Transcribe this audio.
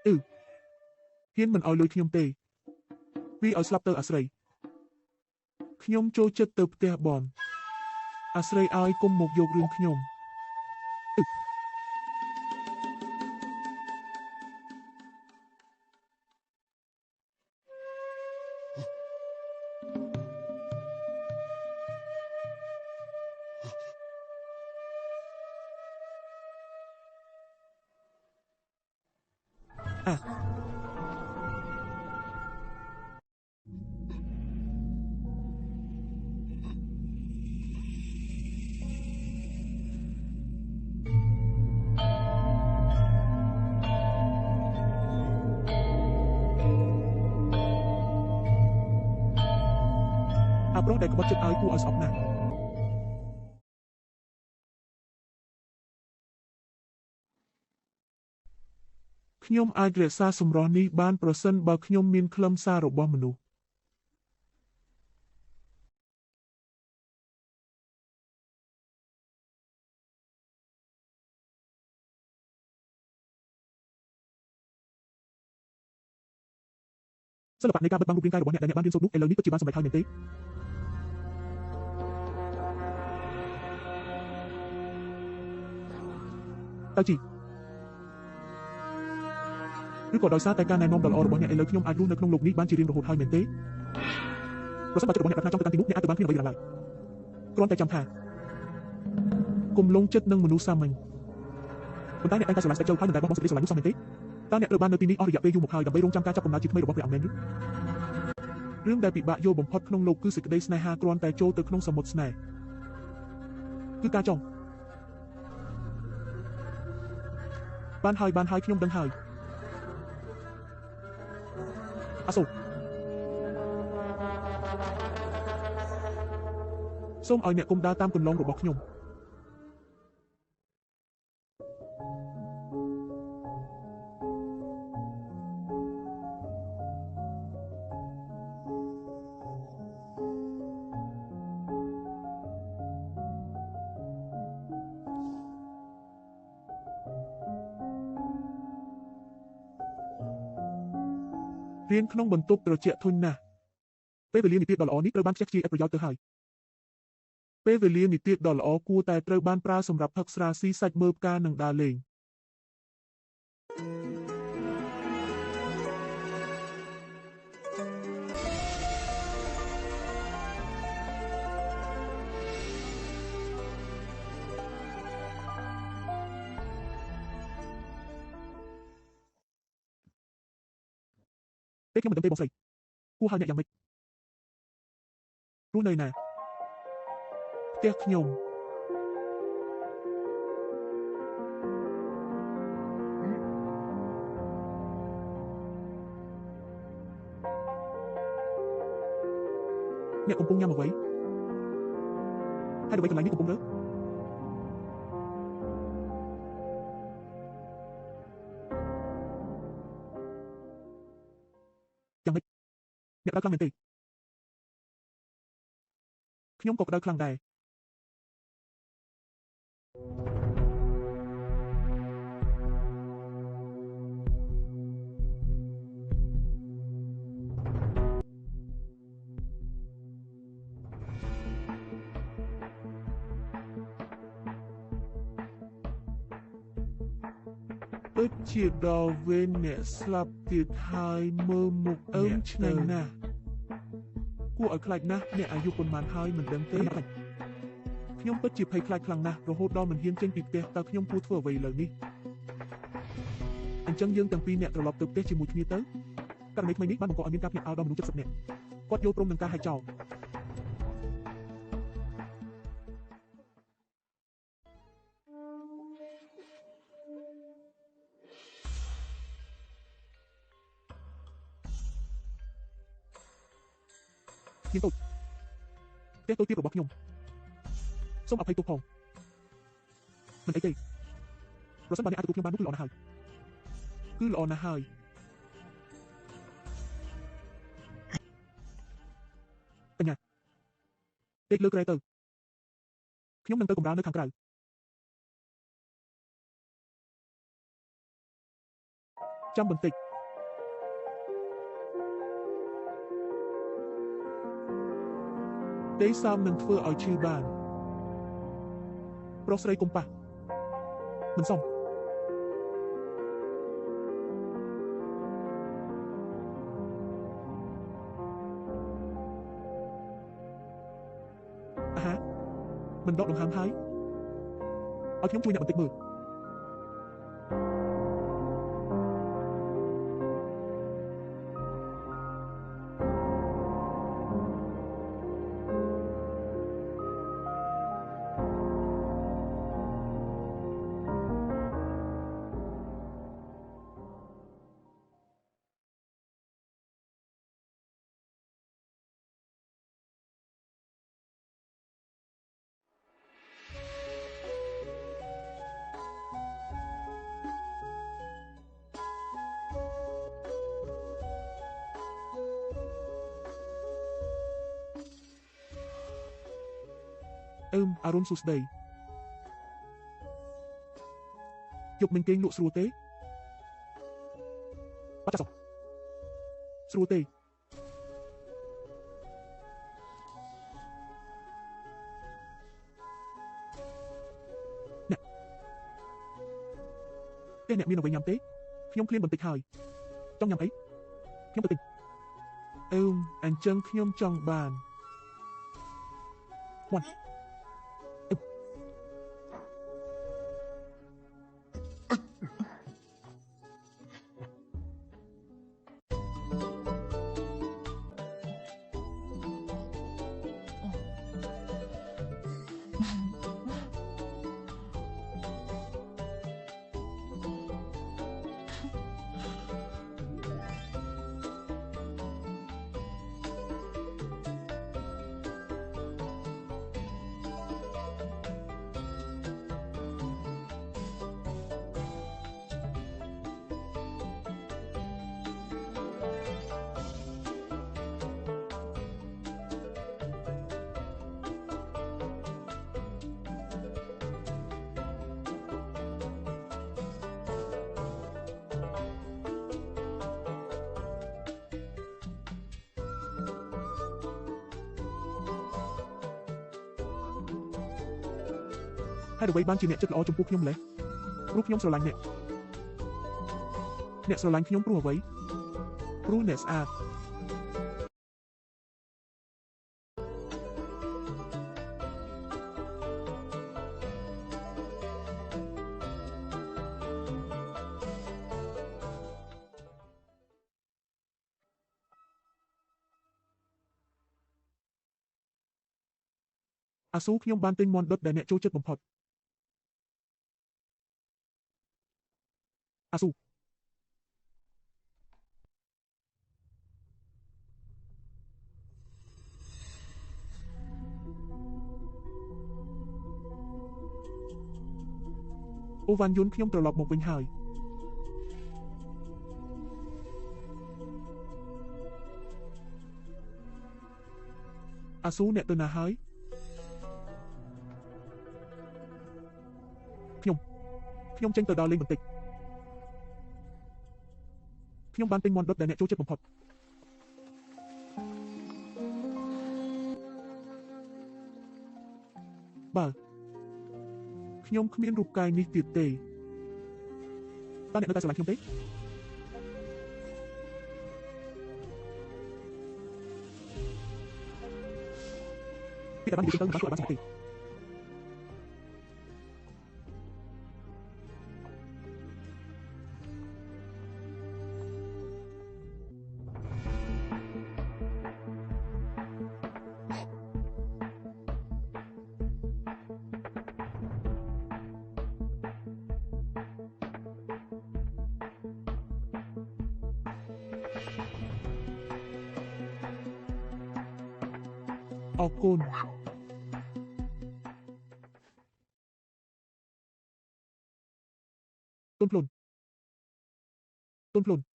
ហ៊ានមិនឲ្យលុយខ្ញុំទេវាឲ្យស្លាប់ទៅអាស្រីខ្ញុំចូលចិត្តទៅផ្ទះបនអាស្រីឲ្យកុំមកយករឿងខ្ញុំអាប្រុសដែលក្បត់ចិត្តឲ្យគួរឲ្យស្អប់ណាស់ខ្ញុំអាចរក្សាសម្រស់នេះបានប្រសិនបើខ្ញុំមានខ្លឹមសាររបស់មនុស្សសិល្បៈនៃការបិទបាំងរូបរាងកាយរបស់អ្នកដែលអ្នកបានរៀនសូត្រនោះឥឡូវនេះពិតជាបានសម្រេចហើយមែនទេតើជីឬក៏ដោយសារតែការណែនាំដ៏ល្អរបស់អ្នកឥឡូវខ្ញុំអាចរស់នៅក្នុងโลกនេះបានជារៀងរហូតហើយមែនទេប្រសិនបើចិត្តរបស់អ្នកប្រាថ្នាចង់ទៅកាន់ទីនោះអ្នកអាចទៅបានគ្មានអ្វីដល់ឡើយគ្រាន់តែចាំថាគុំលងចិត្តនឹងមនុស្សសាមញ្ញប៉ុន្តែអ្នកតែងតែស្រឡាញ់ស្ដេចជោហើយមិនដែលបោះបង់សេចក្តីស្រឡាញ់នោះសោះមែនទេតើអ្នកត្រូវបាននៅទីនេះអស់រយៈពេលយូរមកហើយដើម្បីរងចាំការចាប់កំណើតជាថ្មីរបស់ព្រះអង្គមែនទេរឿងដែលពិបាកយល់បំផុតក្នុងโลกគឺសេចក្តីស្នេហាគ្រាន់តែចូលទៅក្នុងសមុទ្រស្នេហ៍គឺការចង់បានហើយខ្ញុំដឹងហើយអាសូរសូមឲ្យអ្នកគុំដើរតាមគន្លងរបស់ខ្ញុំរៀនក្នុងបន្ទប់ត្រជាក់ធុញណាស់ពេលវេលានិទានដ៏ល្អនេះត្រូវបានខ្ជះខ្ជាយឥតប្រយោជន៍ទៅហើយពេលវេលានិទានដ៏ល្អគួរតែត្រូវបានប្រើសម្រាប់ផឹកស្រាស៊ីសាច់មើលផ្កានិងដើរលេងពេលខ្ញុំមិនដឹងទេបងស្រីគួរហៅអ្នកយ៉ាងម៉េចរស់នៅណាផ្ទះខ្ញុំអ្នកកំពុងញ៉ាំអ្វីហើយអ្វីកន្លែងនេះកំពុងរើយ៉ាងម៉េចអ្នកក្តៅខ្លាំងមែនទេខ្ញុំក៏ក្តៅខ្លាំងដែរពិតជាដល់វេនអ្នកស្លាប់ទៀតហើយមើលមុខអើមឆ្ងាញ់ណាស់គួរឲ្យខ្លាចណាស់អ្នកអាយុប៉ុន្មានហើយមិនដឹងទេខ្ញុំពិតជាភ័យខ្លាចខ្លាំងណាស់រហូតដល់មិនហ៊ានចេញពីផ្ទះតើខ្ញុំគួរធ្វើអ្វីឥឡូវនេះអញ្ចឹងយើងទាំងពីរអ្នកត្រឡប់ទៅផ្ទះជាមួយគ្នាទៅករណីថ្មីនេះបានបង្កឲ្យមានការភ្ញាក់ផ្អើលដល់មនុស្ស70នាក់គាត់យល់ព្រមនឹងការហែកចោលទៀនតូចផ្ទះតូចទៀតរបស់ខ្ញុំសូមអភ័យទោសផងមិនអីទេប្រសិនបើអ្នកអាចទទួលខ្ញុំបាននោះគឺល្អណាស់ហើយគឺល្អណាស់ហើយបញ្ញាដេកលើគ្រែទៅខ្ញុំនឹងទៅកម្រើនៅខាងក្រៅ ចាំបន្តិចទេសំនឹងធ្វើឲ្យឈឺបានប្រុសស្រីកុំប៉ះមិនសមអាហាមិនដកដង្ហើមហើយឲ្យខ្ញុំជួយអ្នកបន្តិចមើលអរុនសួស្ដីយប់មិញគេងលក់ស្រួលទេបាត់ចាសស្រួលទេអ្នកមានអ្វីញ៉ាំទេខ្ញុំឃ្លានបន្តិចហើយចង់ញ៉ាំអីខ្ញុំទៅទិញអញ្ចឹងខ្ញុំចង់បានវ៉ាន់ហើយអ្វីបានជាអ្នកចិត្តល្អចំពោះខ្ញុំម្លេះព្រោះខ្ញុំស្រឡាញ់អ្នកស្រឡាញ់ខ្ញុំព្រោះអ្វីព្រោះអ្នកស្អាតអាស៊ូខ្ញុំបានទិញមាន់ដុតដែលអ្នកចូលចិត្តបំផុតអាស៊ូអូវ៉ាន់យុនខ្ញុំត្រឡប់មកវិញហើយអាស៊ូអ្នកទៅណាហើយខ្ញុំចេញទៅដើរលេងបន្តិចខ្ញុំបានទិញមាន់ដុតដែលអ្នកចូលចិត្តបំផុតបើខ្ញុំគ្មានរូបកាយនេះទៀតទេតើអ្នកនៅតែស្រឡាញ់ខ្ញុំទេពីតែបាននិយាយទៅមិនបានស្គាល់បានស្គាល់ទេអរគុណទុនភ្លុន